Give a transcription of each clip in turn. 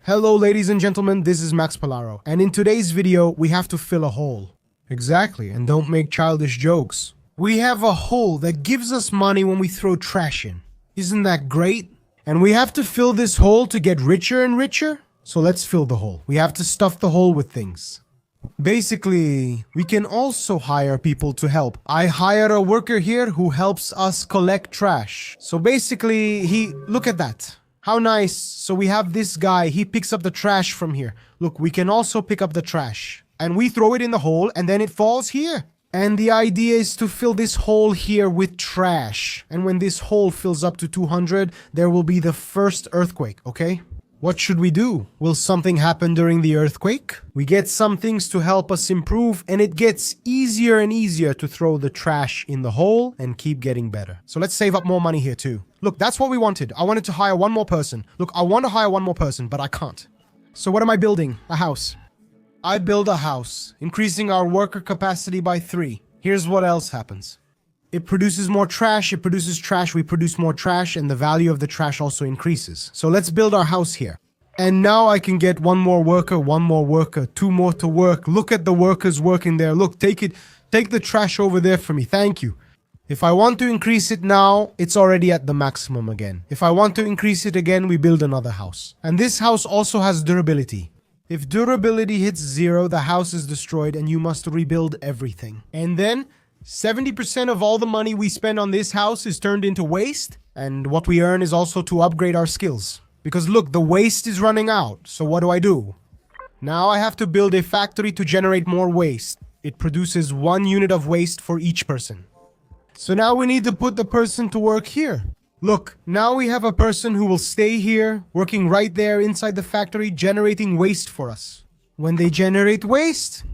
Hello ladies and gentlemen, this is Max Polaro, and in today's video, we have to fill a hole. Exactly, and don't make childish jokes. We have a hole that gives us money when we throw trash in. Isn't that great? And we have to fill this hole to get richer and richer? So let's fill the hole. We have to stuff the hole with things. Basically, we can also hire people to help. I hire a worker here who helps us collect trash. So basically, look at that. How nice. So we have this guy, he picks up the trash from here. Look, we can also pick up the trash. And we throw it in the hole and then it falls here. And the idea is to fill this hole here with trash. And when this hole fills up to 200, there will be the first earthquake, okay? What should we do? Will something happen during the earthquake? We get some things to help us improve, and it gets easier and easier to throw the trash in the hole and keep getting better. So let's save up more money here too. Look, that's what we wanted. I wanted to hire one more person. Look, I want to hire one more person, but I can't. So what am I building? A house. I build a house, increasing our worker capacity by 3. Here's what else happens. It produces more trash, it produces trash, we produce more trash, and the value of the trash also increases. So let's build our house here. And now I can get one more worker, 2 more to work. Look at the workers working there. Look, take the trash over there for me. Thank you. If I want to increase it now, it's already at the maximum again. If I want to increase it again, we build another house. And this house also has durability. If durability hits 0, the house is destroyed and you must rebuild everything. And then 70% of all the money we spend on this house is turned into waste, and what we earn is also to upgrade our skills. Because look, the waste is running out, so what do? Now I have to build a factory to generate more waste. It produces 1 unit of waste for each person. So now we need to put the person to work here. Look, now we have a person who will stay here, working right there inside the factory, generating waste for us. When they generate waste,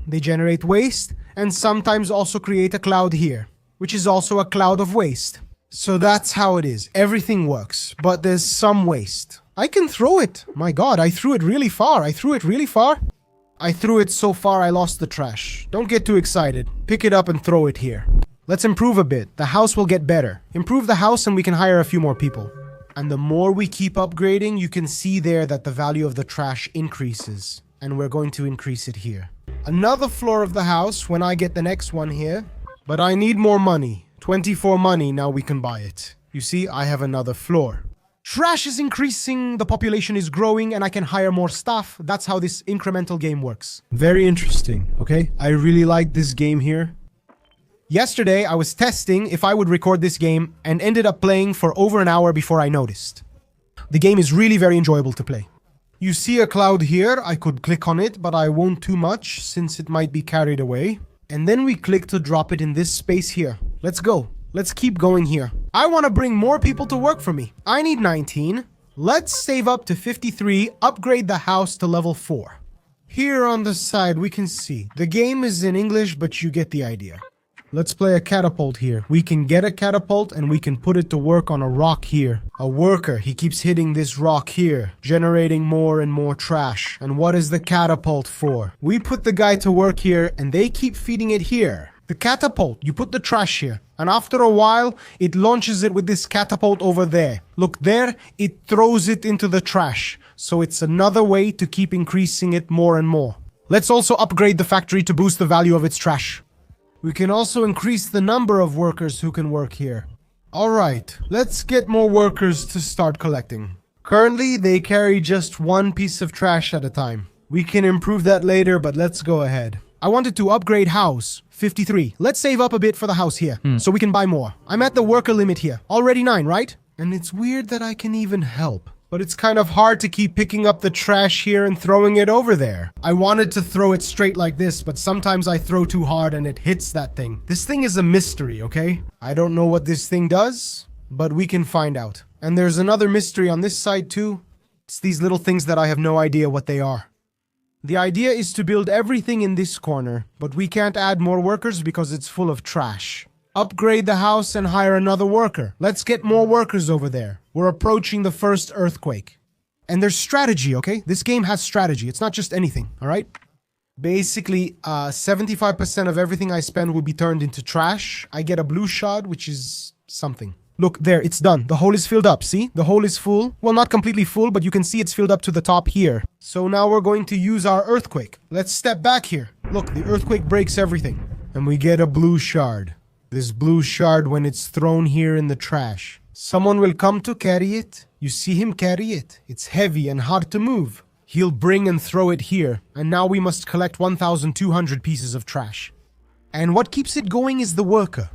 and sometimes also create a cloud here, which is also a cloud of waste. So that's how it is. Everything works, but there's some waste. I can throw it. My God, I threw it really far. I threw it so far I lost the trash. Don't get too excited. Pick it up and throw it here. Let's improve a bit. The house will get better. Improve the house and we can hire a few more people. And the more we keep upgrading, you can see there that the value of the trash increases. And we're going to increase it here. Another floor of the house when I get the next one here. But I need more money. 24 money, now we can buy it. You see, I have another floor. Trash is increasing, the population is growing, and I can hire more staff. That's how this incremental game works. Very interesting, okay? I really like this game here. Yesterday, I was testing if I would record this game and ended up playing for over an hour before I noticed. The game is really very enjoyable to play. You see a cloud here, I could click on it, but I won't too much since it might be carried away. And then we click to drop it in this space here. Let's go. Let's keep going here. I want to bring more people to work for me. I need 19. Let's save up to 53, upgrade the house to level 4. Here on the side, we can see. The game is in English, but you get the idea. Let's play a catapult here. We can get a catapult and we can put it to work on a rock here. A worker, he keeps hitting this rock here, generating more and more trash. And what is the catapult for? We put the guy to work here and they keep feeding it here. The catapult, you put the trash here. And after a while, it launches it with this catapult over there. Look there, it throws it into the trash. So it's another way to keep increasing it more and more. Let's also upgrade the factory to boost the value of its trash. We can also increase the number of workers who can work here. Alright, let's get more workers to start collecting. Currently, they carry just 1 piece of trash at a time. We can improve that later, but let's go ahead. I wanted to upgrade house, 53. Let's save up a bit for the house here, so we can buy more. I'm at the worker limit here. Already 9, right? And it's weird that I can even help. But it's kind of hard to keep picking up the trash here and throwing it over there. I wanted to throw it straight like this, but sometimes I throw too hard and it hits that thing. This thing is a mystery, okay? I don't know what this thing does, but we can find out. And there's another mystery on this side too. It's these little things that I have no idea what they are. The idea is to build everything in this corner, but we can't add more workers because it's full of trash. Upgrade the house and hire another worker. Let's get more workers over there. We're approaching the first earthquake. And there's strategy, okay? This game has strategy. It's not just anything, all right? Basically, 75% of everything I spend will be turned into trash. I get a blue shard, which is something. Look, there, it's done. The hole is filled up, see? The hole is full. Well, not completely full, but you can see it's filled up to the top here. So now we're going to use our earthquake. Let's step back here. Look, the earthquake breaks everything. And we get a blue shard. This blue shard, when it's thrown here in the trash, someone will come to carry it. You see him carry it. It's heavy and hard to move. He'll bring and throw it here. And now we must collect 1,200 pieces of trash. And what keeps it going is the worker.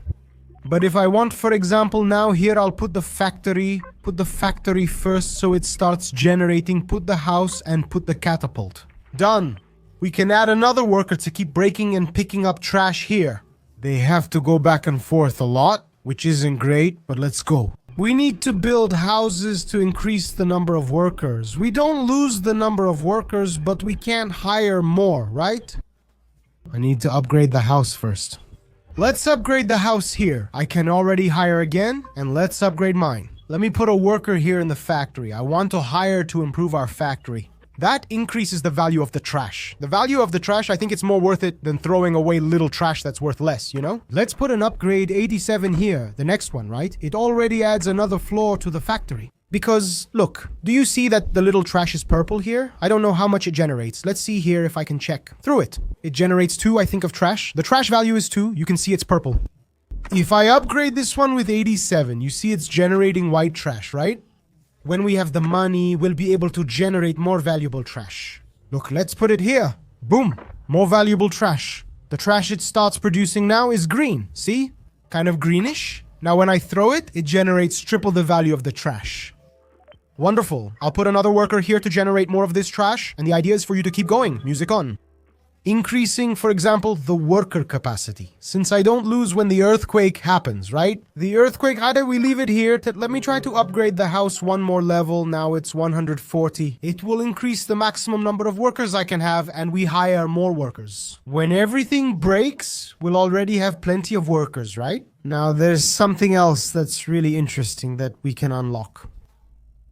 But if I want, for example, now here I'll put the factory first so it starts generating, put the house and put the catapult. Done. We can add another worker to keep breaking and picking up trash here. They have to go back and forth a lot, which isn't great, but let's go. We need to build houses to increase the number of workers. We don't lose the number of workers, but we can't hire more, right? I need to upgrade the house first. Let's upgrade the house here. I can already hire again, and let's upgrade mine. Let me put a worker here in the factory. I want to hire to improve our factory. That increases the value of the trash. The value of the trash, I think it's more worth it than throwing away little trash that's worth less, you know? Let's put an upgrade 87 here, the next one, right? It already adds another floor to the factory. Because, look, do you see that the little trash is purple here? I don't know how much it generates. Let's see here if I can check. Through it. It generates 2, I think, of trash. The trash value is 2. You can see it's purple. If I upgrade this one with 87, you see it's generating white trash, right? When we have the money, we'll be able to generate more valuable trash. Look, let's put it here. Boom. More valuable trash. The trash it starts producing now is green. See? Kind of greenish. Now when I throw it, it generates triple the value of the trash. Wonderful. I'll put another worker here to generate more of this trash, and the idea is for you to keep going. Music on. Increasing, for example, the worker capacity. Since I don't lose when the earthquake happens, right? The earthquake, how do we leave it here? Let me try to upgrade the house one more level. Now it's 140. It will increase the maximum number of workers I can have, and we hire more workers. When everything breaks, we'll already have plenty of workers, right? Now there's something else that's really interesting that we can unlock.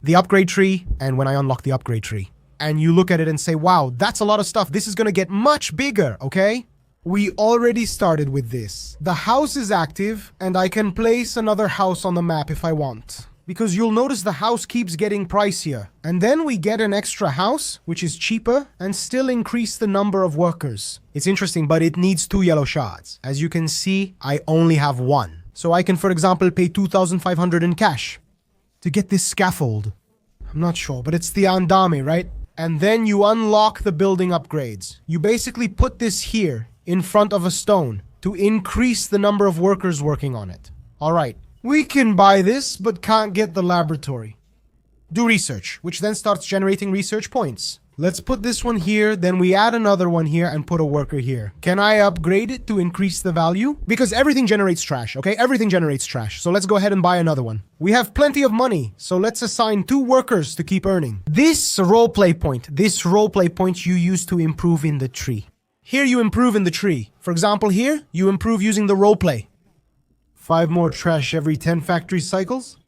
The upgrade tree, and when I unlock the upgrade tree, and you look at it and say, wow, that's a lot of stuff. This is going to get much bigger, okay? We already started with this. The house is active, and I can place another house on the map if I want. Because you'll notice the house keeps getting pricier. And then we get an extra house, which is cheaper, and still increase the number of workers. It's interesting, but it needs 2 yellow shards. As you can see, I only have 1. So I can, for example, pay 2,500 in cash to get this scaffold. I'm not sure, but it's the andame, right? And then you unlock the building upgrades. You basically put this here in front of a stone to increase the number of workers working on it. All right, we can buy this, but can't get the laboratory. Do research, which then starts generating research points. Let's put this one here, then we add another one here and put a worker here. Can I upgrade it to increase the value? Because everything generates trash, okay? Everything generates trash. So let's go ahead and buy another one. We have plenty of money, so let's assign 2 workers to keep earning. This roleplay point you use to improve in the tree. Here you improve in the tree. For example, here, you improve using the roleplay. 5 more trash every 10 factory cycles.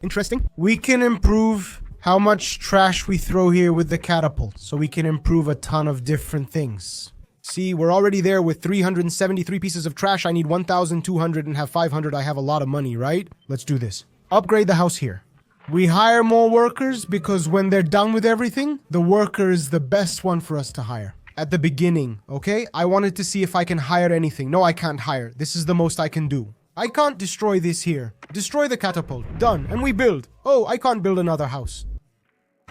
Interesting. We can improve how much trash we throw here with the catapult, so we can improve a ton of different things. See, we're already there with 373 pieces of trash. I need 1,200 and have 500. I have a lot of money, right? Let's do this. Upgrade the house here. We hire more workers because when they're done with everything, the worker is the best one for us to hire. At the beginning, okay? I wanted to see if I can hire anything. No, I can't hire. This is the most I can do. I can't destroy this here. Destroy the catapult. Done. And we build. Oh, I can't build another house.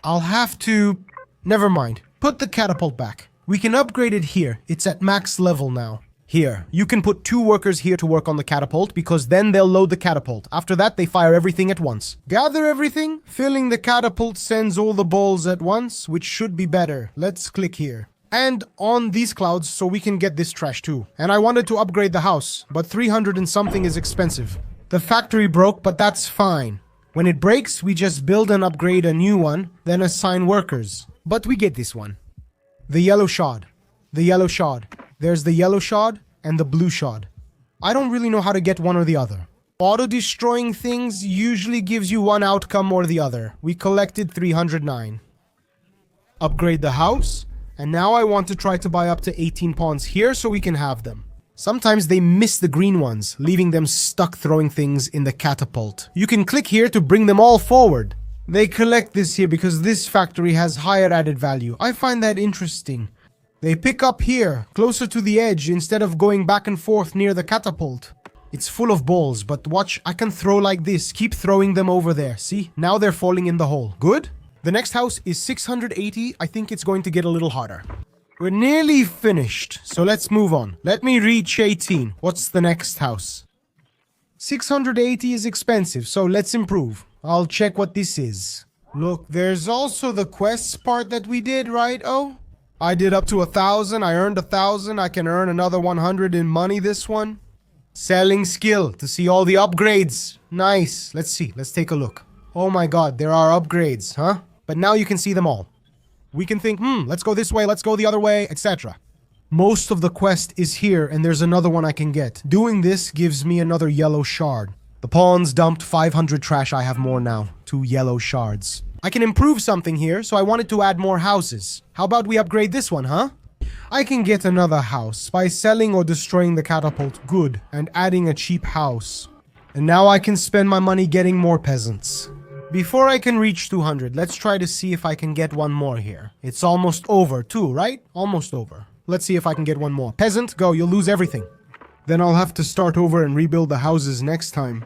I'll have to... Never mind. Put the catapult back. We can upgrade it here. It's at max level now. Here. You can put 2 workers here to work on the catapult because then they'll load the catapult. After that, they fire everything at once. Gather everything. Filling the catapult sends all the balls at once, which should be better. Let's click here. And on these clouds so we can get this trash too. And I wanted to upgrade the house, but 300 and something is expensive. The factory broke, but that's fine. When it breaks, we just build and upgrade a new one, then assign workers. But we get this one. The yellow shard. The yellow shard. There's the yellow shard and the blue shard. I don't really know how to get one or the other. Auto-destroying things usually gives you one outcome or the other. We collected 309. Upgrade the house. And now I want to try to buy up to 18 pawns here so we can have them. Sometimes they miss the green ones, leaving them stuck throwing things in the catapult. You can click here to bring them all forward. They collect this here because this factory has higher added value. I find that interesting. They pick up here, closer to the edge, instead of going back and forth near the catapult. It's full of balls, but watch, I can throw like this. Keep throwing them over there. See? Now they're falling in the hole. Good? The next house is 680. I think it's going to get a little harder. We're nearly finished, so let's move on. Let me reach 18. What's the next house? 680 is expensive, so let's improve. I'll check what this is. Look, there's also the quests part that we did, right? Oh, I did up to 1,000. I earned 1,000. I can earn another 100 in money this one. Selling skill to see all the upgrades. Nice. Let's see. Let's take a look. Oh my god, there are upgrades, huh? But now you can see them all. We can think, let's go this way, let's go the other way, etc. Most of the quest is here, and there's another one I can get. Doing this gives me another yellow shard. The pawns dumped 500 trash. I have more now. 2 yellow shards. I can improve something here, so I wanted to add more houses. How about we upgrade this one, huh? I can get another house by selling or destroying the catapult. Good. And adding a cheap house. And now I can spend my money getting more peasants. Before I can reach 200, let's try to see if I can get one more here. It's almost over too, right? Almost over. Let's see if I can get one more. Peasant, go, you'll lose everything. Then I'll have to start over and rebuild the houses next time.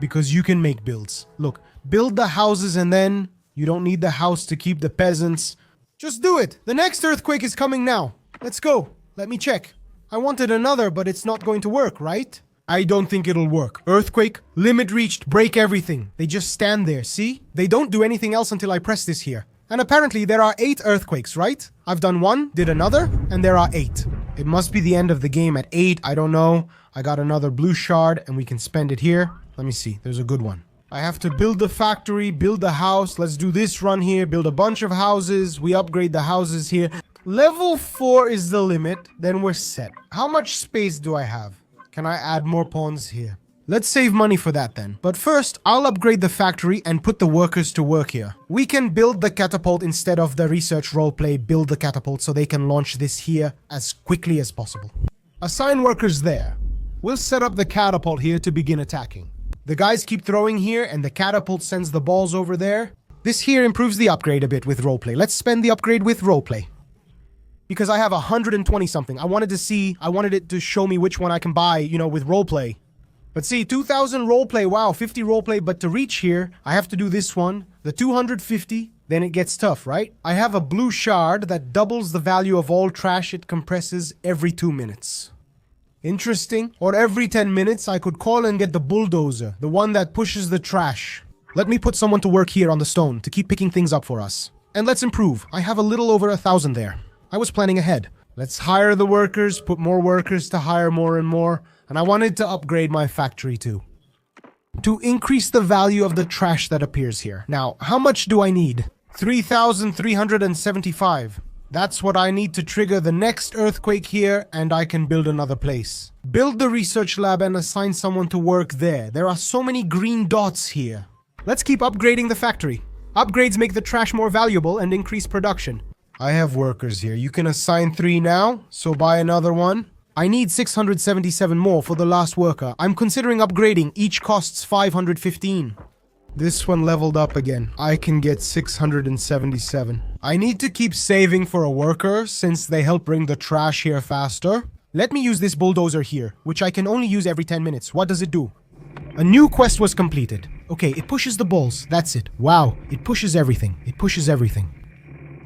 Because you can make builds. Look, build the houses and then you don't need the house to keep the peasants. Just do it. The next earthquake is coming now. Let's go. Let me check. I wanted another, but it's not going to work, right? I don't think it'll work. Earthquake, limit reached, break everything. They just stand there, see? They don't do anything else until I press this here. And apparently there are 8 earthquakes, right? I've done 1, did another, and there are 8. It must be the end of the game at 8, I don't know. I got another blue shard, and we can spend it here. Let me see, there's a good one. I have to build the factory, build the house. Let's do this run here, build a bunch of houses. We upgrade the houses here. Level 4 is the limit, then we're set. How much space do I have? Can I add more pawns here? Let's save money for that then. But first, I'll upgrade the factory and put the workers to work here. We can build the catapult instead of the research roleplay build the catapult so they can launch this here as quickly as possible. Assign workers there. We'll set up the catapult here to begin attacking. The guys keep throwing here and the catapult sends the balls over there. This here improves the upgrade a bit with roleplay. Let's spend the upgrade with roleplay. Because I have 120 something. I wanted it to show me which one I can buy, you know, with roleplay. But see, 2000 roleplay, wow, 50 roleplay, but to reach here, I have to do this one, the 250, then it gets tough, right? I have a blue shard that doubles the value of all trash it compresses every 2 minutes. Interesting. Or every 10 minutes, I could call and get the bulldozer, the one that pushes the trash. Let me put someone to work here on the stone to keep picking things up for us. And let's improve. I have a little over 1,000 there. I was planning ahead. Let's hire the workers, put more workers to hire more and more, and I wanted to upgrade my factory too. To increase the value of the trash that appears here. Now, how much do I need? 3,375. That's what I need to trigger the next earthquake here, and I can build another place. Build the research lab and assign someone to work there. There are so many green dots here. Let's keep upgrading the factory. Upgrades make the trash more valuable and increase production. I have workers here. You can assign 3 now, so buy another one. I need 677 more for the last worker. I'm considering upgrading. Each costs 515. This one leveled up again. I can get 677. I need to keep saving for a worker since they help bring the trash here faster. Let me use this bulldozer here, which I can only use every 10 minutes. What does it do? A new quest was completed. Okay, it pushes the balls. That's it. Wow, it pushes everything. It pushes everything.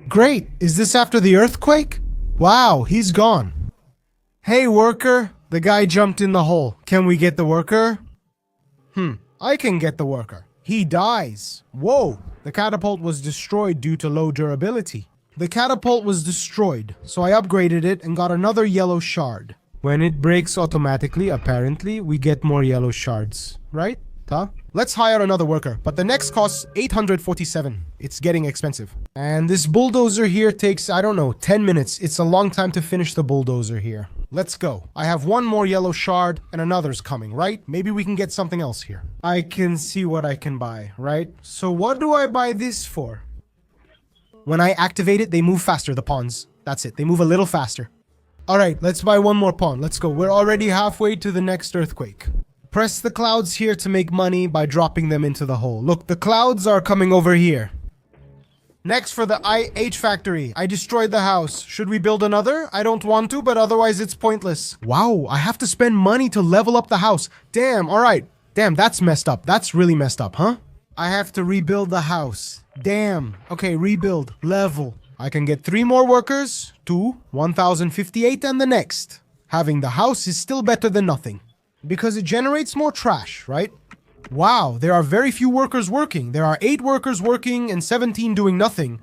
Great! Is this after the earthquake? Wow, he's gone. Hey worker, the guy jumped in the hole. Can we get the worker? I can get the worker. He dies. Whoa, the catapult was destroyed due to low durability. The catapult was destroyed, so I upgraded it and got another yellow shard. When it breaks automatically, apparently, we get more yellow shards, right? Huh? Let's hire another worker, but the next costs 847. It's getting expensive. And this bulldozer here takes, I don't know, 10 minutes. It's a long time to finish the bulldozer here. Let's go. I have one more yellow shard and another's coming, right? Maybe we can get something else here. I can see what I can buy, right? So what do I buy this for? When I activate it, they move faster, the pawns. That's it. They move a little faster. Alright, let's buy one more pawn. Let's go. We're already halfway to the next earthquake. Press the clouds here to make money by dropping them into the hole. Look, the clouds are coming over here. Next for the IH factory. I destroyed the house. Should we build another? I don't want to, but otherwise it's pointless. Wow, I have to spend money to level up the house. Damn, alright. Damn, that's messed up. That's really messed up, huh? I have to rebuild the house. Damn. Okay, rebuild. Level. I can get 3 more workers. 2, 1058, and the next. Having the house is still better than nothing. Because it generates more trash, right? Wow, there are very few workers working. There are 8 workers working and 17 doing nothing.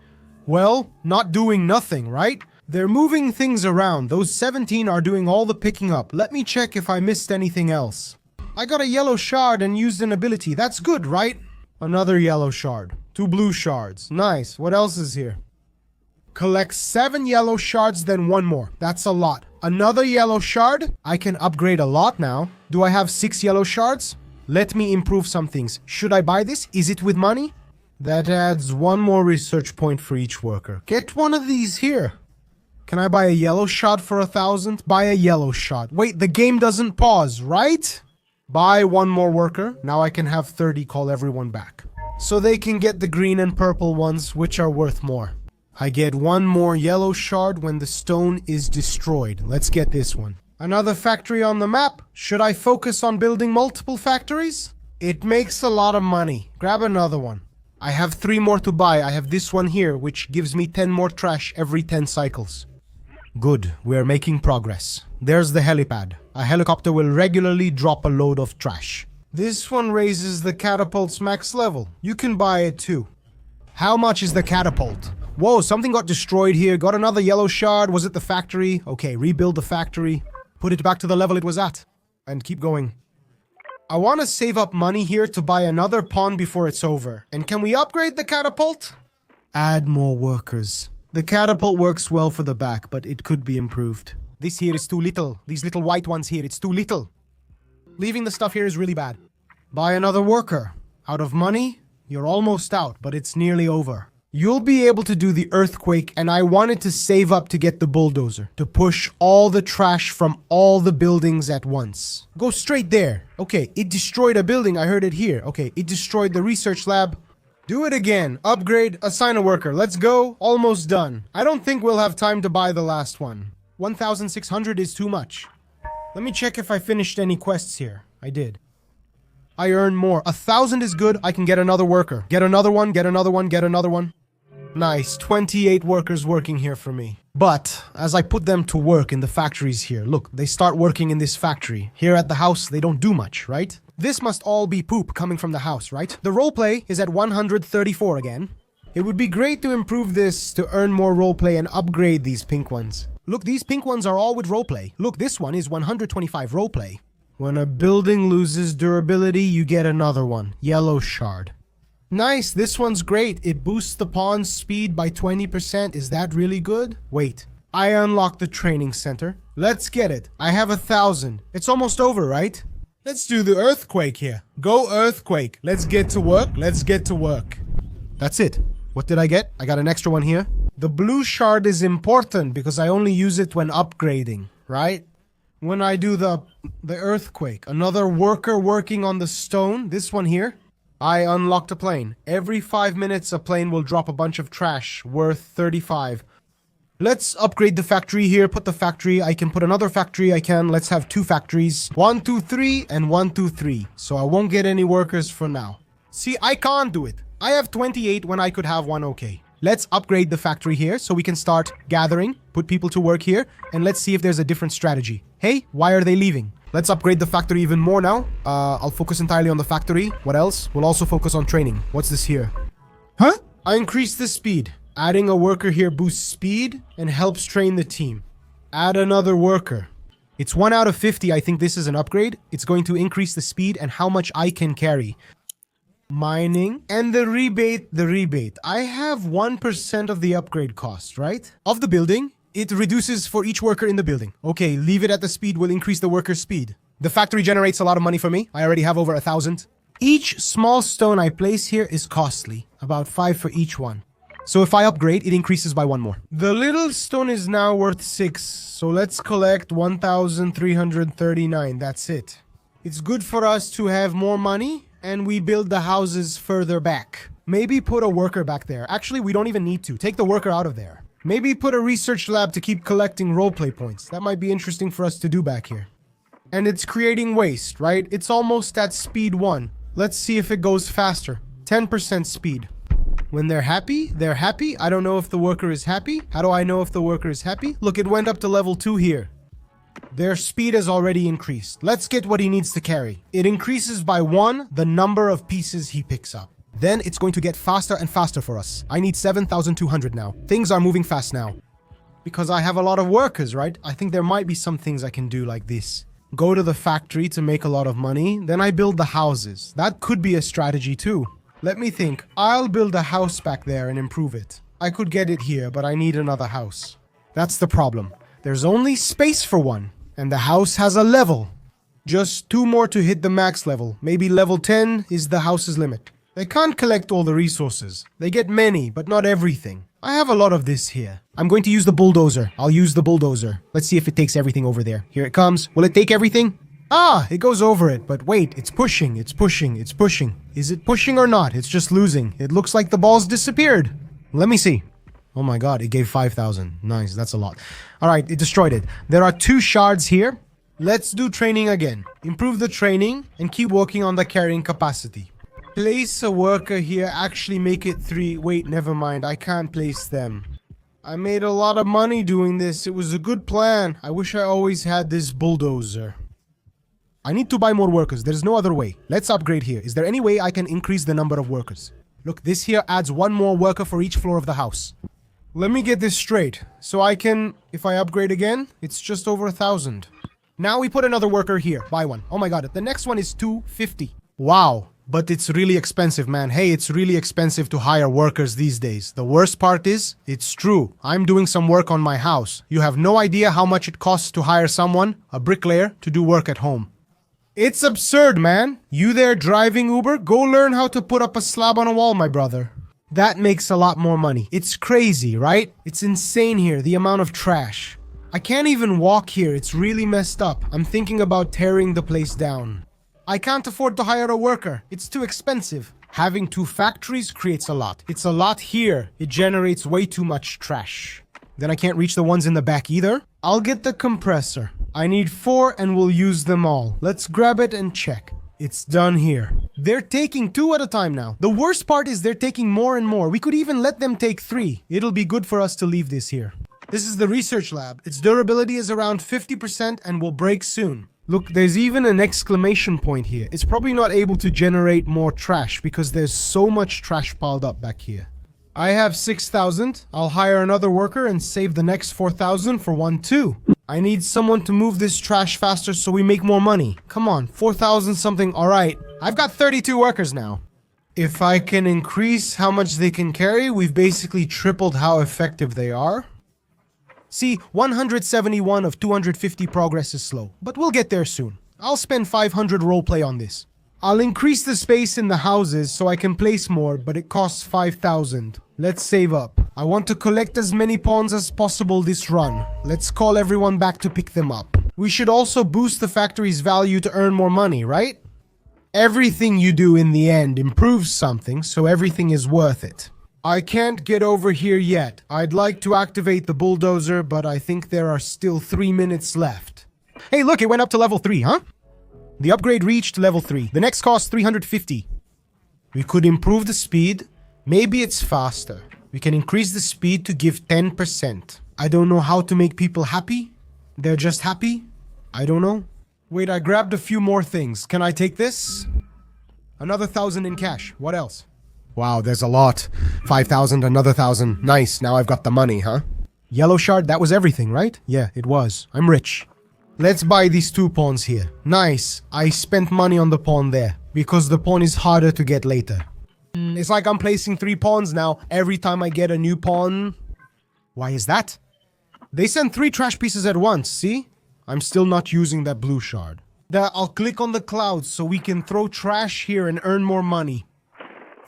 Well, not doing nothing, right? They're moving things around. Those 17 are doing all the picking up. Let me check if I missed anything else. I got a yellow shard and used an ability. That's good, right? Another yellow shard. 2 blue shards. Nice. What else is here? Collect 7 yellow shards, then 1 more. That's a lot. Another yellow shard. I can upgrade a lot now. Do I have 6 yellow shards? Let me improve some things. Should I buy this? Is it with money? That adds 1 more research point for each worker. Get one of these here. Can I buy a yellow shot for 1,000? Buy a yellow shot. Wait, the game doesn't pause, right? Buy 1 more worker. Now I can have 30 call everyone back. So they can get the green and purple ones, which are worth more. I get 1 more yellow shard when the stone is destroyed. Let's get this one. Another factory on the map. Should I focus on building multiple factories? It makes a lot of money. Grab another one. I have 3 more to buy. I have this one here, which gives me 10 more trash every 10 cycles. Good, we're making progress. There's the helipad. A helicopter will regularly drop a load of trash. This one raises the catapult's max level. You can buy it too. How much is the catapult? Whoa, something got destroyed here. Got another yellow shard. Was it the factory? Okay, rebuild the factory. Put it back to the level it was at. And keep going. I want to save up money here to buy another pawn before it's over. And can we upgrade the catapult? Add more workers. The catapult works well for the back, but it could be improved. This here is too little. These little white ones here, it's too little. Leaving the stuff here is really bad. Buy another worker. Out of money? You're almost out, but it's nearly over. You'll be able to do the earthquake, and I wanted to save up to get the bulldozer, to push all the trash from all the buildings at once. Go straight there. Okay, it destroyed a building, I heard it here. Okay, it destroyed the research lab. Do it again. Upgrade, assign a worker. Let's go. Almost done. I don't think we'll have time to buy the last one. 1,600 is too much. Let me check if I finished any quests here. I did. I earn more. 1,000 is good. I can get another worker. Get another one, get another one, get another one. Nice. 28 workers working here for me. But as I put them to work in the factories here, look, they start working in this factory. Here at the house, they don't do much, right? This must all be poop coming from the house, right? The roleplay is at 134 again. It would be great to improve this to earn more roleplay and upgrade these pink ones. Look, these pink ones are all with roleplay. Look, this one is 125 roleplay. When a building loses durability, you get another one. Yellow shard. Nice, this one's great. It boosts the pawn's speed by 20%. Is that really good? Wait, I unlocked the training center. Let's get it. I have 1,000. It's almost over, right? Let's do the earthquake here. Go earthquake. Let's get to work. Let's get to work. That's it. What did I get? I got an extra one here. The blue shard is important because I only use it when upgrading, right? When I do the earthquake, another worker working on the stone, this one here, I unlocked a plane. Every 5 minutes, a plane will drop a bunch of trash worth 35. Let's upgrade the factory here. Put the factory. I can put another factory. I can. Let's have 2 factories. 1, 2, 3, and 1, 2, 3. So I won't get any workers for now. See, I can't do it. I have 28 when I could have 1, okay. Let's upgrade the factory here so we can start gathering, put people to work here, and let's see if there's a different strategy. Hey, why are they leaving? Let's upgrade the factory even more now. I'll focus entirely on the factory. What else? We'll also focus on training. What's this here? Huh? I increased the speed. Adding a worker here boosts speed and helps train the team. Add another worker. It's 1 out of 50. I think this is an upgrade. It's going to increase the speed and how much I can carry. Mining and the rebate. I have 1% of the upgrade cost, right? Of the building. It reduces for each worker in the building. Okay, leave it at the speed will increase the worker's speed. The factory generates a lot of money for me. I already have over 1,000. Each small stone I place here is costly. About 5 for each one. So if I upgrade, it increases by one more. The little stone is now worth 6. So let's collect 1,339. That's it. It's good for us to have more money, and we build the houses further back. Maybe put a worker back there. Actually, we don't even need to. Take the worker out of there. Maybe put a research lab to keep collecting roleplay points. That might be interesting for us to do back here. And it's creating waste, right? It's almost at speed 1. Let's see if it goes faster. 10% speed. When they're happy, they're happy. I don't know if the worker is happy. How do I know if the worker is happy? Look, it went up to level 2 here. Their speed has already increased. Let's get what he needs to carry. It increases by 1 the number of pieces he picks up. Then it's going to get faster and faster for us. I need 7,200 now. Things are moving fast now. Because I have a lot of workers, right? I think there might be some things I can do like this. Go to the factory to make a lot of money. Then I build the houses. That could be a strategy too. Let me think. I'll build a house back there and improve it. I could get it here, but I need another house. That's the problem. There's only space for one. And the house has a level. Just 2 more to hit the max level. Maybe level 10 is the house's limit. They can't collect all the resources. They get many, but not everything. I have a lot of this here. I'm going to use the bulldozer. I'll use the bulldozer. Let's see if it takes everything over there. Here it comes. Will it take everything? Ah, it goes over it. But wait, it's pushing, it's pushing, it's pushing. Is it pushing or not? It's just losing. It looks like the ball's disappeared. Let me see. Oh my god, it gave 5,000. Nice, that's a lot. Alright, it destroyed it. There are 2 shards here. Let's do training again. Improve the training and keep working on the carrying capacity. Place a worker here, actually make it 3. Wait, never mind, I can't place them. I made a lot of money doing this. It was a good plan. I wish I always had this bulldozer. I need to buy more workers. There's no other way. Let's upgrade here. Is there any way I can increase the number of workers? Look, this here adds 1 more worker for each floor of the house. Let me get this straight. So I can, if I upgrade again, it's just over 1,000. Now we put another worker here. Buy one. Oh my god, the next one is 250. Wow. But it's really expensive, man. Hey, it's really expensive to hire workers these days. The worst part is, it's true. I'm doing some work on my house. You have no idea how much it costs to hire someone, a bricklayer, to do work at home. It's absurd, man. You there driving Uber? Go learn how to put up a slab on a wall, my brother. That makes a lot more money. It's crazy, right? It's insane here, the amount of trash. I can't even walk here. It's really messed up. I'm thinking about tearing the place down. I can't afford to hire a worker. It's too expensive. Having 2 factories creates a lot. It's a lot here. It generates way too much trash. Then I can't reach the ones in the back either. I'll get the compressor. I need 4 and we'll use them all. Let's grab it and check. It's done here. They're taking 2 at a time now. The worst part is they're taking more and more. We could even let them take 3. It'll be good for us to leave this here. This is the research lab. Its durability is around 50% and will break soon. Look, there's even an exclamation point here. It's probably not able to generate more trash because there's so much trash piled up back here. I have 6,000. I'll hire another worker and save the next 4,000 for one too. I need someone to move this trash faster so we make more money. Come on, 4,000 something. All right, I've got 32 workers now. If I can increase how much they can carry, we've basically tripled how effective they are. See, 171 of 250 progress is slow, but we'll get there soon. I'll spend 500 roleplay on this. I'll increase the space in the houses so I can place more, but it costs 5,000. Let's save up. I want to collect as many pawns as possible this run. Let's call everyone back to pick them up. We should also boost the factory's value to earn more money, right? Everything you do in the end improves something, so everything is worth it. I can't get over here yet. I'd like to activate the bulldozer, but I think there are still 3 minutes left. Hey, look, it went up to level 3, huh? The upgrade reached level 3. The next cost 350. We could improve the speed. Maybe it's faster. We can increase the speed to give 10%. I don't know how to make people happy. They're just happy. I don't know. Wait, I grabbed a few more things. Can I take this? Another 1,000 in cash. What else? Wow, there's a lot. 5,000, another 1,000. Nice, now I've got the money, huh? Yellow shard, that was everything, right? Yeah, it was. I'm rich. Let's buy these 2 pawns here. Nice. I spent money on the pawn there, because the pawn is harder to get later. It's like I'm placing 3 pawns now. Every time I get a new pawn... Why is that? They send 3 trash pieces at once, see? I'm still not using that blue shard. I'll click on the clouds so we can throw trash here and earn more money.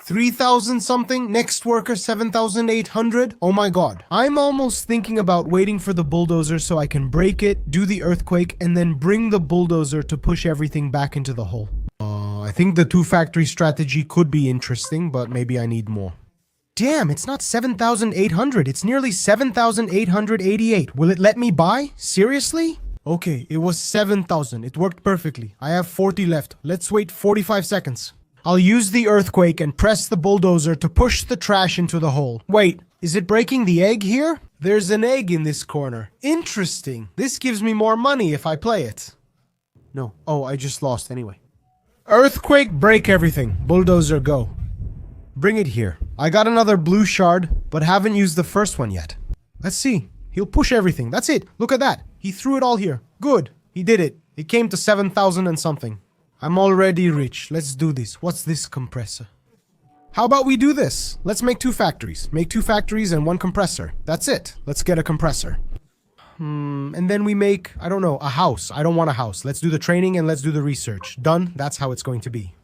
3,000 something. Next worker 7,800. Oh my god. I'm almost thinking about waiting for the bulldozer so I can break it, do the earthquake, and then bring the bulldozer to push everything back into the hole. I think the 2-factory strategy could be interesting, but maybe I need more. Damn, it's not 7,800. It's nearly 7,888. Will it let me buy? Seriously? Okay, it was 7,000. It worked perfectly. I have 40 left. Let's wait 45 seconds. I'll use the earthquake and press the bulldozer to push the trash into the hole. Wait, is it breaking the egg here? There's an egg in this corner. Interesting. This gives me more money if I play it. No. Oh, I just lost anyway. Earthquake, break everything. Bulldozer, go. Bring it here. I got another blue shard, but haven't used the first one yet. Let's see. He'll push everything. That's it. Look at that. He threw it all here. Good. He did it. It came to 7,000 and something. I'm already rich. Let's do this. What's this compressor? How about we do this? Let's make 2 factories. Make 2 factories and 1 compressor. That's it. Let's get a compressor. And then we make, I don't know, a house. I don't want a house. Let's do the training and let's do the research. Done. That's how it's going to be.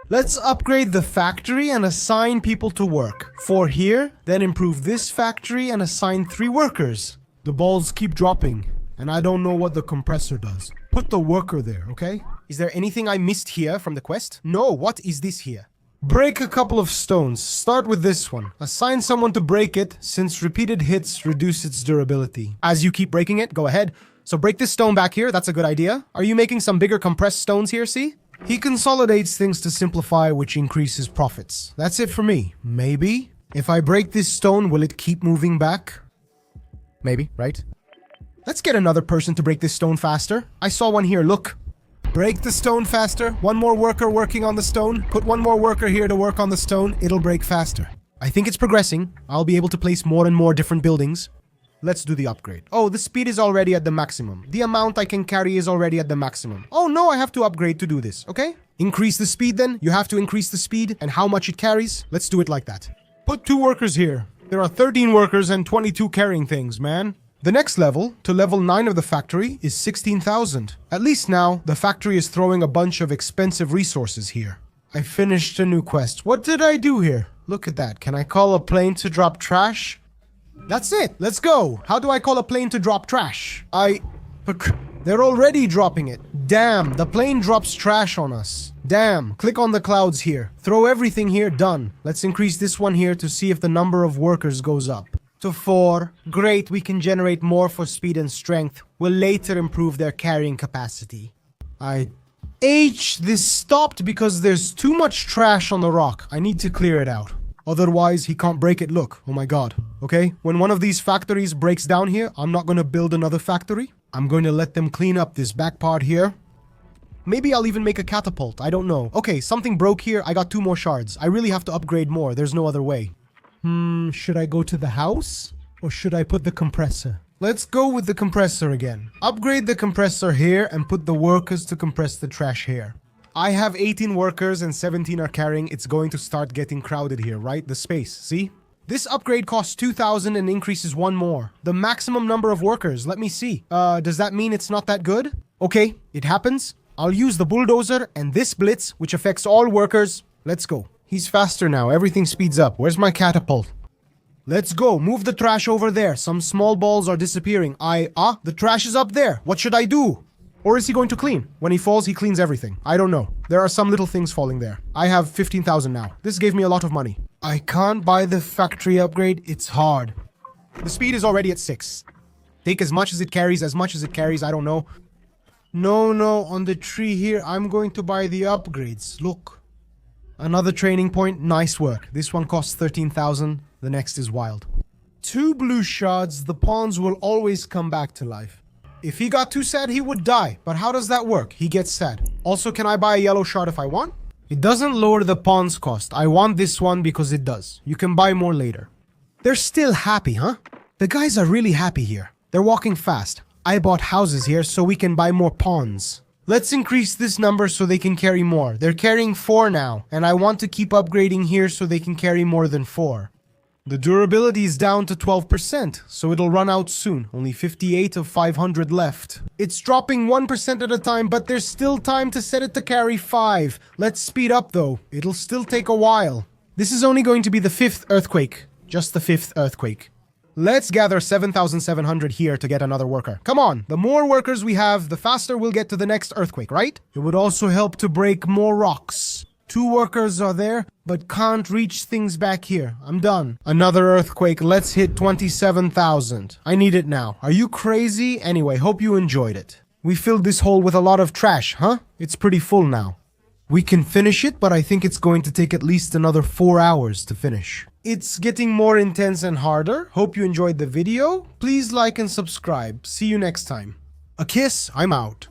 Let's upgrade the factory and assign people to work. 4 here, then improve this factory and assign 3 workers. The balls keep dropping, and I don't know what the compressor does. Put the worker there, okay? Is there anything I missed here from the quest? No, what is this here? Break a couple of stones. Start with this one. Assign someone to break it, since repeated hits reduce its durability. As you keep breaking it, go ahead. So break this stone back here, that's a good idea. Are you making some bigger compressed stones here, see? He consolidates things to simplify, which increases profits. That's it for me. Maybe. If I break this stone, will it keep moving back? Maybe, right? Let's get another person to break this stone faster. I saw one here, look. Break the stone faster. 1 more worker working on the stone. Put 1 more worker here to work on the stone. It'll break faster. I think it's progressing. I'll be able to place more and more different buildings. Let's do the upgrade. Oh, the speed is already at the maximum. The amount I can carry is already at the maximum. Oh no, I have to upgrade to do this, okay? Increase the speed then. You have to increase the speed and how much it carries. Let's do it like that. Put 2 workers here. There are 13 workers and 22 carrying things, man. The next level, to level 9 of the factory, is 16,000. At least now, the factory is throwing a bunch of expensive resources here. I finished a new quest. What did I do here? Look at that. Can I call a plane to drop trash? That's it. Let's go. How do I call a plane to drop trash? They're already dropping it. Damn, the plane drops trash on us. Damn, click on the clouds here. Throw everything here, done. Let's increase this one here to see if the number of workers goes up. To 4. Great, we can generate more for speed and strength. We'll later improve their carrying capacity. This stopped because there's too much trash on the rock. I need to clear it out. Otherwise, he can't break it. Look, oh my god. Okay, when one of these factories breaks down here, I'm not going to build another factory. I'm going to let them clean up this back part here. Maybe I'll even make a catapult. I don't know. Okay, something broke here. I got 2 more shards. I really have to upgrade more. There's no other way. Should I go to the house? Or should I put the compressor? Let's go with the compressor again. Upgrade the compressor here and put the workers to compress the trash here. I have 18 workers and 17 are carrying. It's going to start getting crowded here, right? The space, see? This upgrade costs 2,000 and increases 1 more. The maximum number of workers, let me see. Does that mean it's not that good? Okay, it happens. I'll use the bulldozer and this blitz, which affects all workers. Let's go. He's faster now. Everything speeds up. Where's my catapult? Let's go. Move the trash over there. Some small balls are disappearing. The trash is up there. What should I do? Or is he going to clean? When he falls, he cleans everything. I don't know. There are some little things falling there. I have 15,000 now. This gave me a lot of money. I can't buy the factory upgrade. It's hard. The speed is already at 6. Take as much as it carries, I don't know. No, on the tree here, I'm going to buy the upgrades. Look. Another training point. Nice work. This one costs 13,000. The next is wild. 2 blue shards. The pawns will always come back to life. If he got too sad, he would die. But how does that work? He gets sad. Also, can I buy a yellow shard if I want? It doesn't lower the pawn's cost. I want this one because it does. You can buy more later. They're still happy, huh? The guys are really happy here. They're walking fast. I bought houses here so we can buy more pawns. Let's increase this number so they can carry more. They're carrying 4 now, and I want to keep upgrading here so they can carry more than 4. The durability is down to 12%, so it'll run out soon. Only 58 of 500 left. It's dropping 1% at a time, but there's still time to set it to carry 5. Let's speed up though. It'll still take a while. This is only going to be the 5th earthquake. Just the 5th earthquake. Let's gather 7,700 here to get another worker. Come on, the more workers we have, the faster we'll get to the next earthquake, right? It would also help to break more rocks. 2 workers are there, but can't reach things back here. I'm done. Another earthquake. Let's hit 27,000. I need it now. Are you crazy? Anyway, hope you enjoyed it. We filled this hole with a lot of trash, huh? It's pretty full now. We can finish it, but I think it's going to take at least another 4 hours to finish. It's getting more intense and harder. Hope you enjoyed the video. Please like and subscribe. See you next time. A kiss. I'm out.